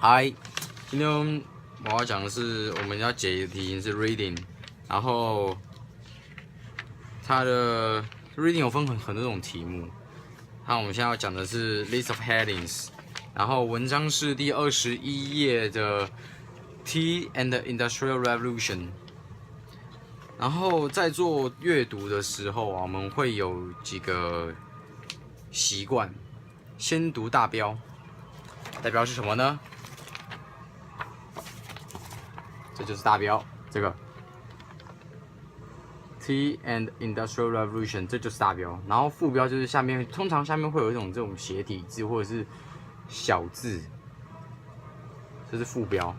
嗨，今天我要讲的是我们要解的题型是 reading， 然后它的 reading 有分很多种题目。那我们现在要讲的是 list of headings， 然后文章是第21页的 Tea and the Industrial Revolution。然后在做阅读的时候啊，我们会有几个习惯，先读大标，代表是什么呢？这就是大标，这个 Tea and Industrial Revolution， 这就是大标。然后副标就是下面，通常下面会有一种这种斜体字或者是小字，这是副标。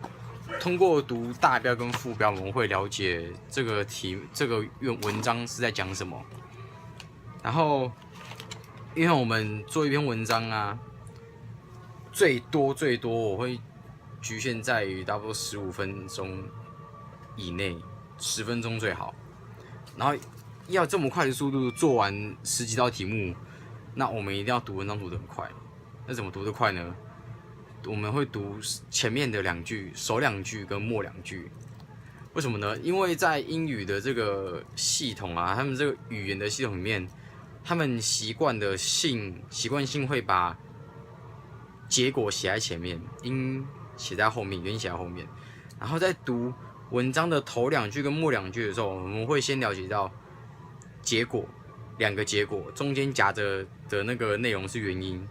通过读大标跟副标，我们会了解这个文章是在讲什么。然后，因为我们做一篇文章啊，最多我会局限在于差不多15分钟以内，10分钟最好。然后要这么快的速度做完10几道题目，那我们一定要读文章读得很快。那怎么读得快呢？我们会读前面的2句、首2句跟末2句。为什么呢？因为在英语的这个系统啊，他们这个语言的系统里面，他们习惯性会把结果写在前面，因写在后面，原因写在后面。然后在读文章的头2句跟末2句的时候，我们会先了解到结果，2个结果，中间夹着的那个内容是原因。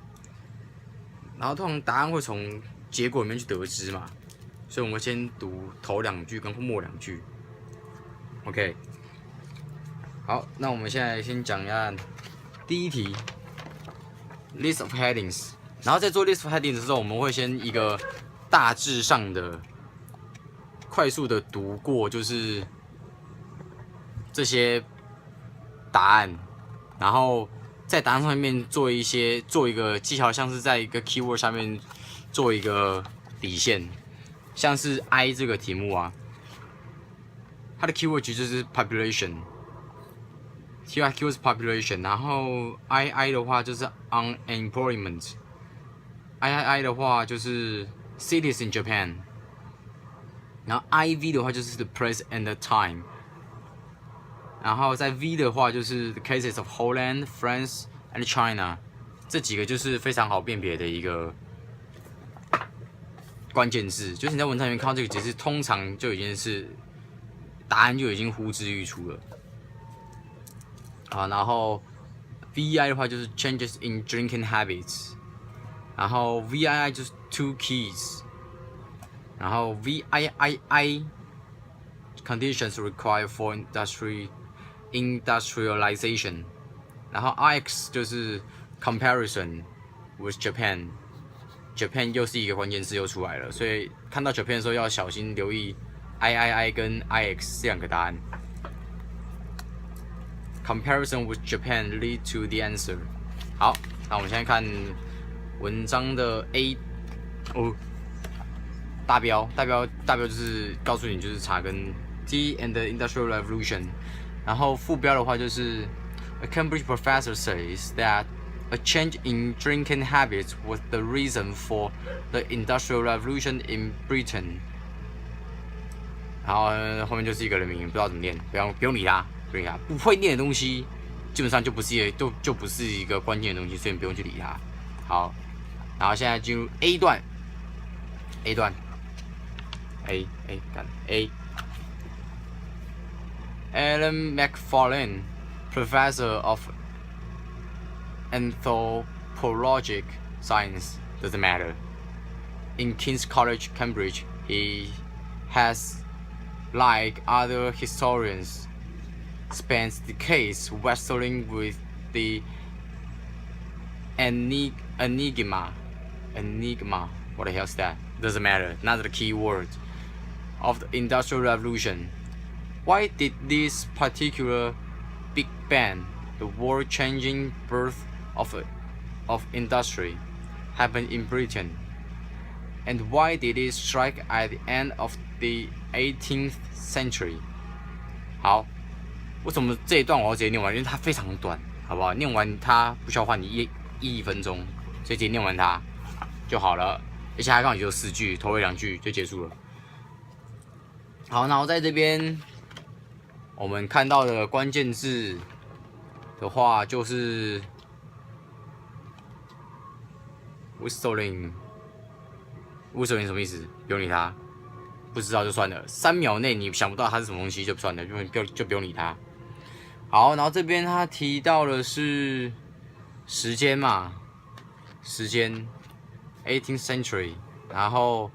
然后通常答案会从结果里面去得知嘛，所以我们先读头2句跟末2句。OK， 好，那我们现在先讲一下第一题 ，list of headings。然后在做 list of headings 的时候，我们会先一个大致上的、快速的读过，就是这些答案，然后在答案上面做一个技巧，像是在一个 keyword 下面做一个底线，像是 I 这个题目啊，它的 keyword 就是 population。keyword 是 population， 然后 II 的话就是 unemployment。III 的话就是 cities in Japan， 然后 IV 的话就是 the place and the time， 然后在 V 的话就是 the cases of Holland, France and China， 这几个就是非常好辨别的一个关键字，就是你在文章里面看到这个解释，通常就已经是答案就已经呼之欲出了。啊，然后 VI 的话就是 changes in drinking habits。然后 VII 就是 two keys， 然后 VIII conditions required for industrialization， 然后 IX 就是 comparison with Japan 又是一个关键字又出来了，所以看到 Japan 的时候要小心留意 III 跟 IX 这2个答案。Comparison with Japan lead to the answer。好，那我们现在看文章的 A 大标就是告诉你就是查跟 Tea and the Industrial Revolution， 然后副标的话就是 A Cambridge professor says that a change in drinking habits was the reason for the Industrial Revolution in Britain。 然后后面就是一个人名，不知道怎么念，不用理他，不会念的东西基本上就不是一个关键的东西，所以你不用去理它。好，然后现在进入 A 段 A Alan McFarlane, professor of anthropologic science, doesn't matter, in King's College, Cambridge, he has, like other historians, spent decades wrestling with the enigma. What the hell is that? Doesn't matter. Not the key word of the Industrial Revolution. Why did this particular Big Bang, the world-changing birth of industry, happen in Britain? And why did it strike at the end of the 18th century? 好，为什么这一段我要直接念完？因为它非常短，好不好？念完它不需要花你1分钟，所以直接念完它就好了。而且它刚好只有4句，头尾2句就结束了。好，然后在这边我们看到的关键字的话，就是 whistling 什么意思？不用理它，不知道就算了。3秒内你想不到它是什么东西就算了，就不用理它。好，然后这边他提到的是时间嘛，时间 18th century， 然后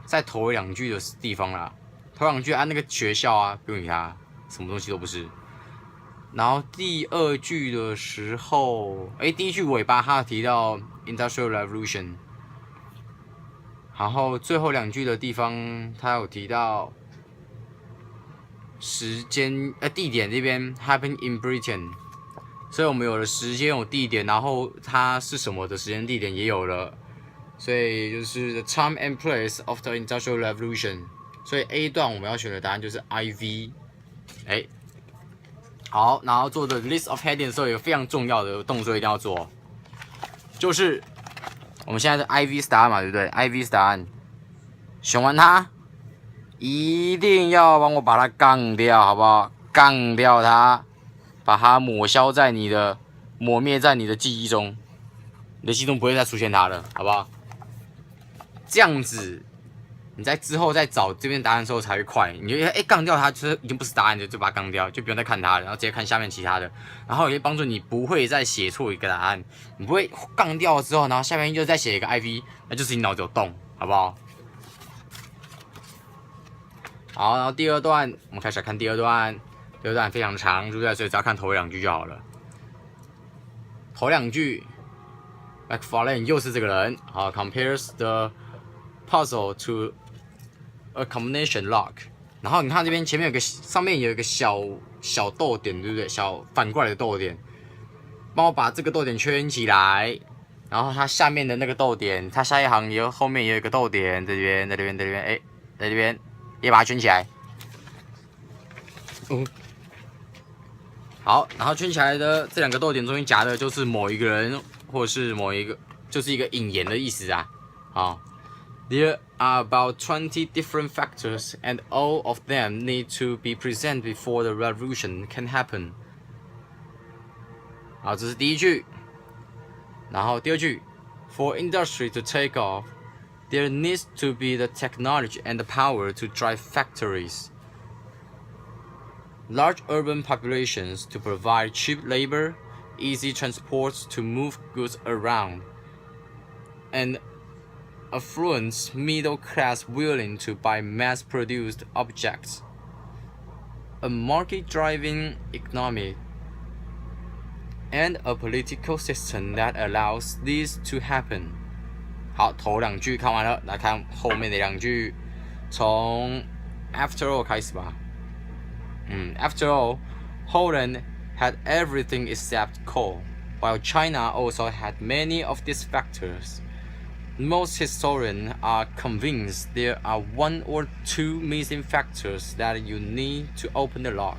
在头尾2句的地方啦，头2句按那个学校啊，不用理它，什么东西都不是。然后第2句的时候，第1句尾巴他提到 Industrial Revolution， 然后最后2句的地方他有提到时间地点这边 happen in Britain， 所以我们有了时间有地点，然后它是什么的时间地点也有了，所以就是 the time and place of the Industrial Revolution。所以 A 段我们要选的答案就是 IV。好，然后做的 list of heading 的时候，有个非常重要的动作一定要做，就是我们现在的 IV 是答案嘛，对不对 ？IV 是答案，选完它，一定要帮我把它杠掉，好不好？杠掉它，把它抹灭在你的记忆中，你的记忆中不会再出现它了，好不好？这样子。你在之后再找这边答案的时候才会快，你就杠掉它，就是已经不是答案的，就把它杠掉，就不用再看它了，然后直接看下面其他的，然后也会帮助你不会再写错一个答案，你不会杠掉了之后，然后下面又再写一个 IV， 那就是你脑子有洞，好不好？好，然后第2段我们开始来看第2段，第2段非常长，对不对？所以只要看头尾2句就好了。头2句 ，McFarlane 又是这个人，好 ，compares the puzzle to a combination lock， 然后你看这边前面上面有一个小逗点，对不对？反过来的逗点，帮我把这个逗点圈起来，然后它下面的那个逗点，它下一行后面也有一个逗点，在这边，在这边，也把它圈起来。好，然后圈起来的这2个逗点中间夹的就是某一个人，或者是就是一个引言的意思啊。好。There are about 20 different factors, and all of them need to be present before the revolution can happen. 好，这是第1句。然后第2句 ，For industry to take off, there needs to be the technology and the power to drive factories. Large urban populations to provide cheap labor, easy transports to move goods around, and affluent middle class willing to buy mass-produced objects. A market-driven economy and a political system that allows this to happen. 好，头2句看完了，来看后面的2句，从 After all 开始吧。After all, Holland had everything except coal, while China also had many of these factors.Most historians are convinced there are 1 or 2 missing factors that you need to open the lock.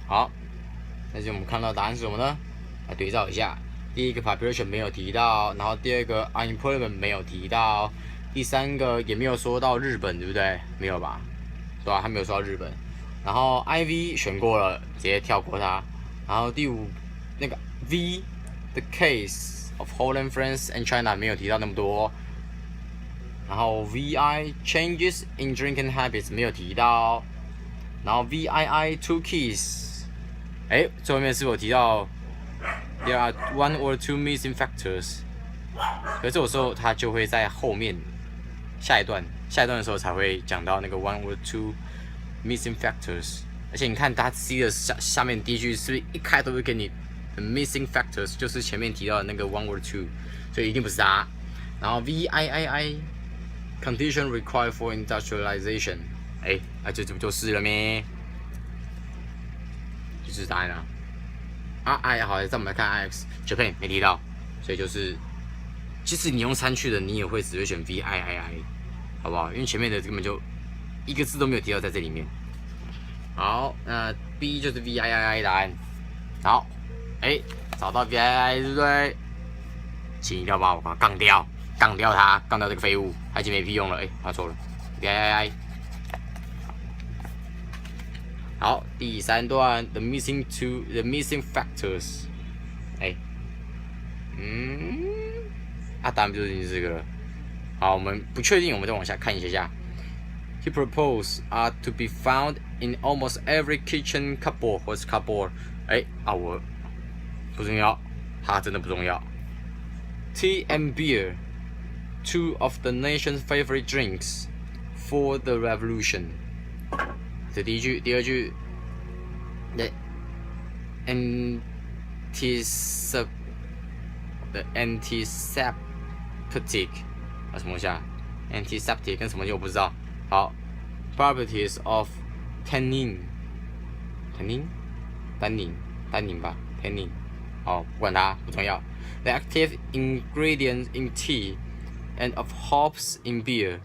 好，那就我们看到答案是什么呢？来对照一下，第1个 population 没有提到，然后第2个 unemployment 没有提到，第3个也没有说到日本，对不对？没有吧？对吧？还没有说到日本。然后 IV 选过了，直接跳过它。然后第5那个。V, the case of Holland, France and China 没有提到那么多，然后 VI changes in drinking habits 没有提到，然后 VII two keys， 最后面是否提到 there are 1 or 2 missing factors？ 可是这种时候它就会在后面下一段的时候才会讲到那个 1 or 2 missing factors， 而且你看它 C 的下面第1句是不是一开头就给你The missing factors 就是前面提到的那个 1 or 2， 所以一定不是它。然后 VIII condition required for industrialization， 这不就是了咩？就是答案啊。好，再我们来看 IX Japan 没提到，所以就是其实你用3去的，你也会只会选 VIII， 好不好？因为前面的根本就一个字都没有提到在这里面。好，那 B 就是 VIII 答案。好。找到 VII 对不对？请一定要把我杠掉，杠掉他，杠掉这个废物，他已经没屁用了。哎，他错了 VII。好，第3段 the missing factors。哎，答案不就是这个了？好，我们不确定，我们再往下看一下。He proposed are to be found in almost every kitchen cupboard 或是 cupboard。我不重要，它真的不重要。Tea and beer, two of the nation's favorite drinks for the revolution。这第一句，第二句 ，the antiseptic 什么东西啊 ？antiseptic 跟什么东西我不知道。好 ，properties of tannin， 单宁吧 ，tannin。好，不管它，不重要。The active ingredients in tea and of hops in beer,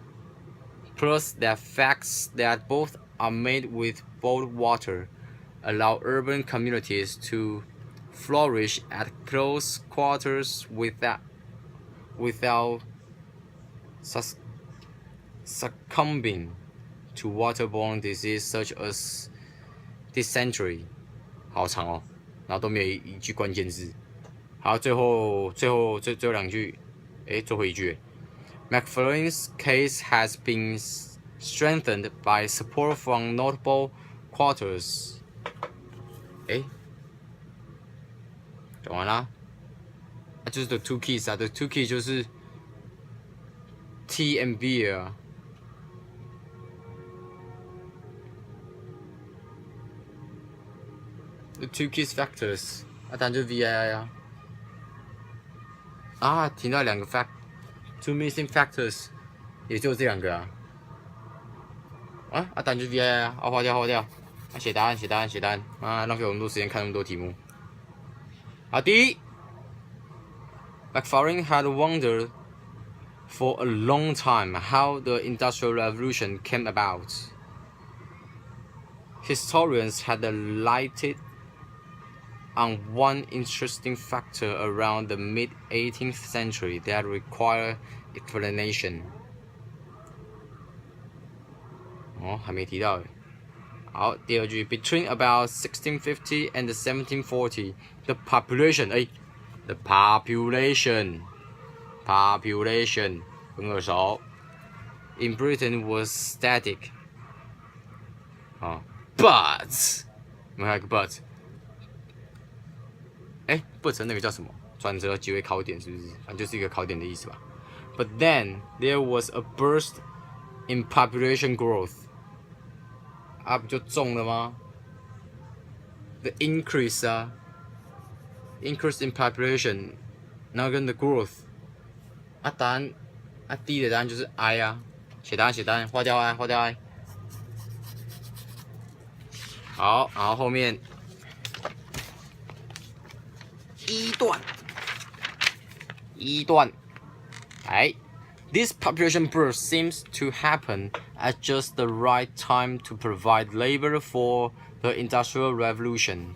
plus the facts that both are made with boiled water, allow urban communities to flourish at close quarters without succumbing to waterborne disease such as dysentery。好长哦，然后都没有一句关键字。好，最后2句，最后一句 ，Macfarlane's case has been strengthened by support from notable quarters。讲完啦，就是 the two keys 啊 ，the two keys 就是 tea and beer 啊。The two key factors，当然就是 VII 啊。提到2个 two missing factors， 也就这2个啊。当然就是 VII 啊，划掉。写答案。浪费我那么多时间看那么多题目。好，第一 ，Macfarlane had wondered for a long time how the Industrial Revolution came about. Historians had lighted on one interesting factor around the mid-18th century that required explanation. 还没提到诶。好，第2句 ，Between about 1650 and 1740, the population， the population， 很耳熟 ，in Britain was static。but， 我们还有一个 but。but 那个叫什么？转折即为考点，是不是？反正就是一个考点的意思吧。But then there was a burst in population growth。不就中了吗 ？The increase increase in population， 然后跟 the growth， 答案D 的答案就是 I 啊。写答案，划掉 I。好，然后后面一段，This population burst seems to happen at just the right time to provide labor for the Industrial Revolution.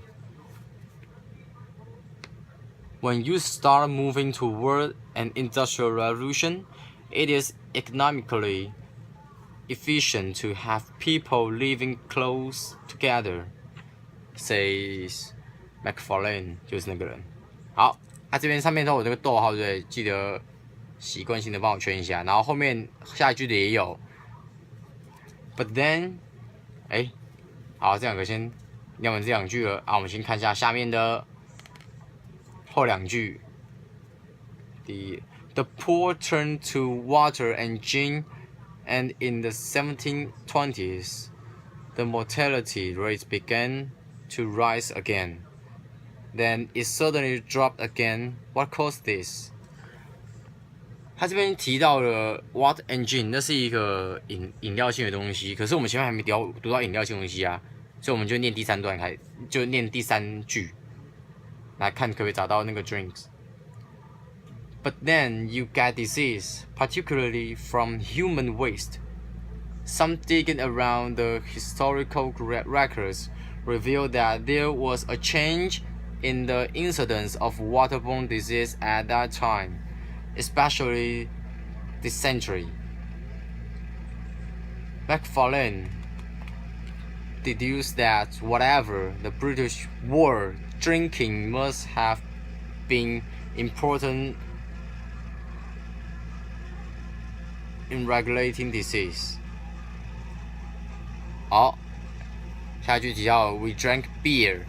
When you start moving toward an Industrial Revolution, it is economically efficient to have people living close together, says Macfarlane， 就是那个人。好，这边上面都有这个逗号，对不对？记得习惯性的帮我圈一下，然后后面下一句的也有。But then， 好，这2个先念完这2句了啊，我们先看一下下面的后2句。第一 ，The poor turned to water and gin, and in the 1720s, the mortality rate began to rise again. Then it suddenly dropped again. What caused this? 他这边提到了 water and gin， 那是一个饮料性的东西，可是我们前面还没读到饮料性的东西啊，所以我们就念第3段就念第3句，来看可不可以找到那个 drinks。But then you get disease, particularly from human waste. Some digging around the historical records reveal that there was a change in the incidence of waterborne disease at that time, especially dysentery. Macfarlane deduced that whatever the British were drinking must have been important in regulating disease. 好，下一句提到 We drank beer。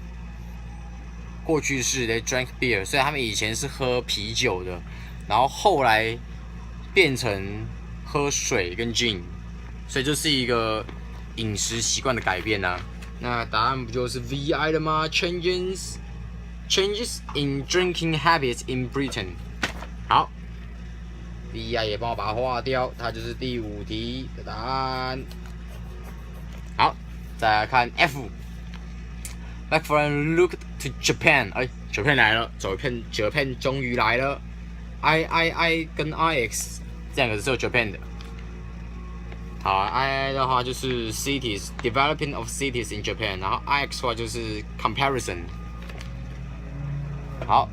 过去式 they drank beer， 所以他们以前是喝啤酒的，然后后来变成喝水跟 gin， 所以这是一个饮食习惯的改变啊。那答案不就是 VI 了吗 ？Changes in drinking habits in Britain。好 ，VI 也帮我把它划掉，它就是第5题的答案。好，再来看 F。Macfarlane looked to Japan， Japan 来了，Japan 终于来了。III 跟 IX 这两个是有 Japan 的。好 ，II 的话就是 cities developing of cities in Japan， 然后 IX 的话就是 comparison。好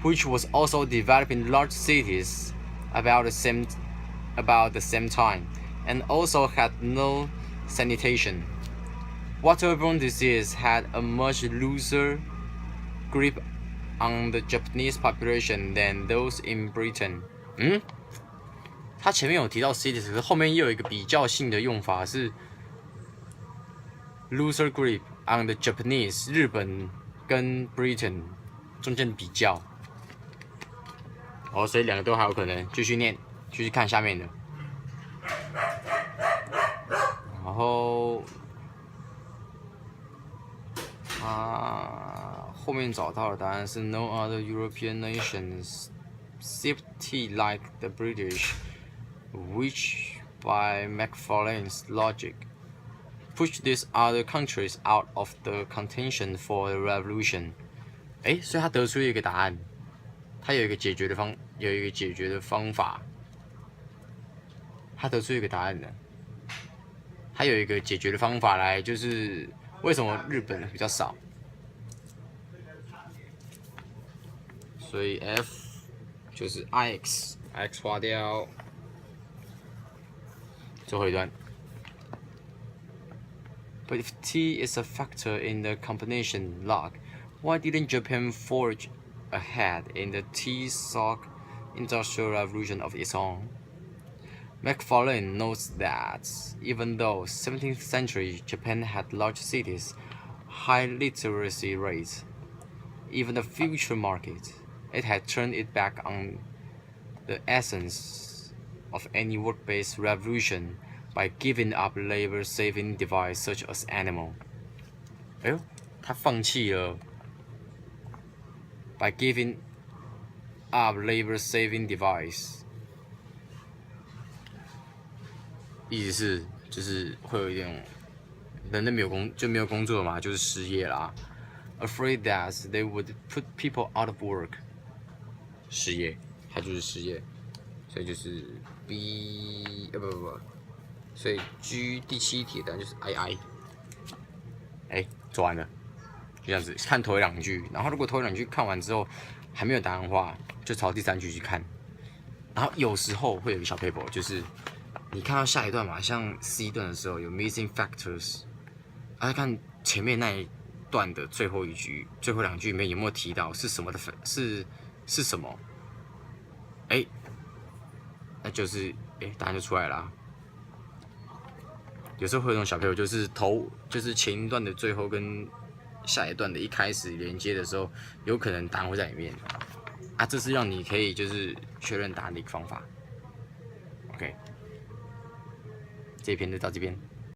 ，which was also developing large cities about the same time, and also had no sanitation. Waterborne disease had a much looser grip on the Japanese population than those in Britain. 他前面有提到 cities， 可是后面又有一个比较性的用法是 looser grip on the Japanese， 日本跟 Britain 中间的比较。所以两个都还有可能。继续念，继续看下面的。然后后面找到的答案是 No other European nations safety like the British, which by Macfarlane's logic pushed these other countries out of the contention for the revolution. 所以他得出一个答案，他有一个解决的方法，他得出一个答案的，他有一个解决的方法来，就是为什么日本比较少。所以 F 就是 IX 划掉，最后一段。But if T is a factor in the combination log, why didn't Japan forge ahead in the tea-sock industrial revolution of its own? Macfarlane notes that even though 17th century Japan had large cities, high literacy rates, even a future market, it had turned it back on the essence of any work-based revolution by giving up labor-saving devices such as animal. 他放弃了 by giving up labor-saving device， 意思是就是会有一点人类没有工作嘛，就是失业啦。Afraid that they would put people out of work， 失业，他就是失业，所以就是 B 不，所以 G 第7题的就是 II。做完了，就这样子看头2句，然后如果头2句看完之后还没有答案的话，就朝第3句去看。然后有时候会有一个小 paper， 就是你看到下一段嘛，像 C 段的时候有 missing factors， 看前面那一段的最后2句里面有没有提到是什么的是什么？那就是答案就出来了。有时候会有那种小 paper， 就是前一段的最后跟下一段的一开始连接的时候，有可能答案会在里面。这是让你可以就是确认答案的一个方法。OK， 这一篇就到这边。